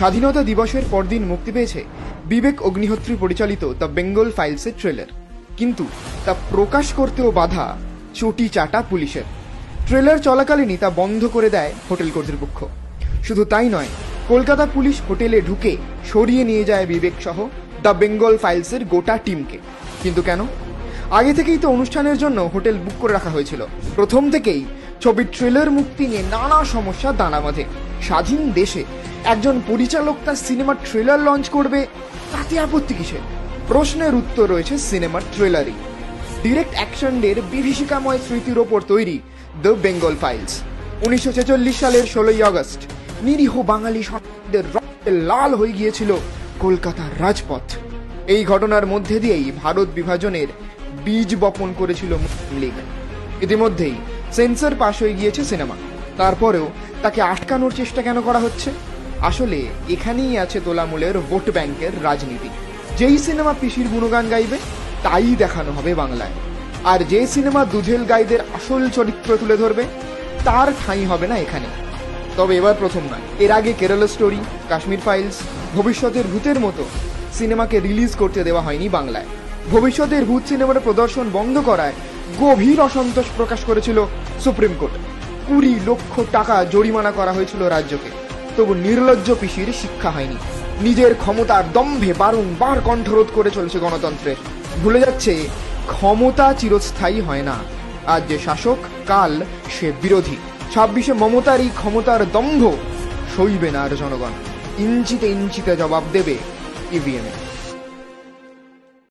স্বাধীনতা দিবসের পরদিন মুক্তি পেয়েছে বিবেক অগ্নিহোত্রী পরিচালিত দ্য বেঙ্গল ফাইলসের ট্রেলার, কিন্তু তা প্রকাশ করতেও বাধা চটি চাটা পুলিশের। ট্রেলার চলাকালীনই তা বন্ধ করে দেয় হোটেল কর্তৃপক্ষ। শুধু তাই নয়, কলকাতা পুলিশ হোটেলে ঢুকে সরিয়ে নিয়ে যায় বিবেক সহ দ্য বেঙ্গল ফাইলসের গোটা টিমকে। কিন্তু কেন? আগে থেকেই তো অনুষ্ঠানের জন্য হোটেল বুক করে রাখা হয়েছিল। প্রথম থেকেই ছবির ট্রেলার মুক্তি নিয়ে নানা সমস্যা দানা বাঁধে। স্বাধীন দেশে একজন পরিচালক তার সিনেমার ট্রেলার লঞ্চ করবে, তাতে আপত্তি কিসের? প্রশ্নের উত্তর রয়েছে সিনেমার ট্রেলারই। ডিরেক্ট অ্যাকশনের বিভীষিকাময় স্মৃতির ওপর তৈরি দ্য বেঙ্গল ফাইলস। 1946 সালের 16ই আগস্ট নিরীহ বাঙালি সন্তানদের রক্তে লাল হয়ে গিয়েছিল কলকাতার রাজপথ। এই ঘটনার মধ্যে দিয়েই ভারত বিভাজনের বীজ বপন করেছিল মুসলিম লীগ। ইতিমধ্যেই সেন্সর পাশ হয়ে গিয়েছে সিনেমা, তারপরেও তাকে আটকানোর চেষ্টা কেন করা হচ্ছে? আসলে এখানেই আছে তোলামূলের ভোট ব্যাংকের রাজনীতি। যেই সিনেমা পিসির গুণগান গাইবে তাই দেখানো হবে বাংলায়, আর যে সিনেমা দুধেল গাইদের আসল চরিত্র তুলে ধরবে তার ঠাঁই হবে না এখানে। তবে এবার প্রথম নয়, এর আগে কেরালা স্টোরি, কাশ্মীর ফাইলস, ভবিষ্যতের ভূতের মতো সিনেমাকে রিলিজ করতে দেওয়া হয়নি বাংলায়। ভবিষ্যতের ভূত সিনেমার প্রদর্শন বন্ধ করায় গভীর অসন্তোষ প্রকাশ করেছিল সুপ্রিম কোর্ট। 20 লক্ষ টাকা জরিমানা করা হয়েছিল রাজ্যকে। তবু নির্লজ্জ পিসির শিক্ষা হয়নি। নিজের ক্ষমতার দম্ভে বারংবার কণ্ঠরোধ করে চলেছে গণতন্ত্রের। ভুলে যাচ্ছে ক্ষমতা চিরস্থায়ী হয় না, আজ যে শাসক কাল সে বিরোধী। 26-এ মমতার এই ক্ষমতার দম্ভ সইবে না আর জনগণ। ইঞ্চিতে ইঞ্চিতে জবাব দেবে ইভিএমে।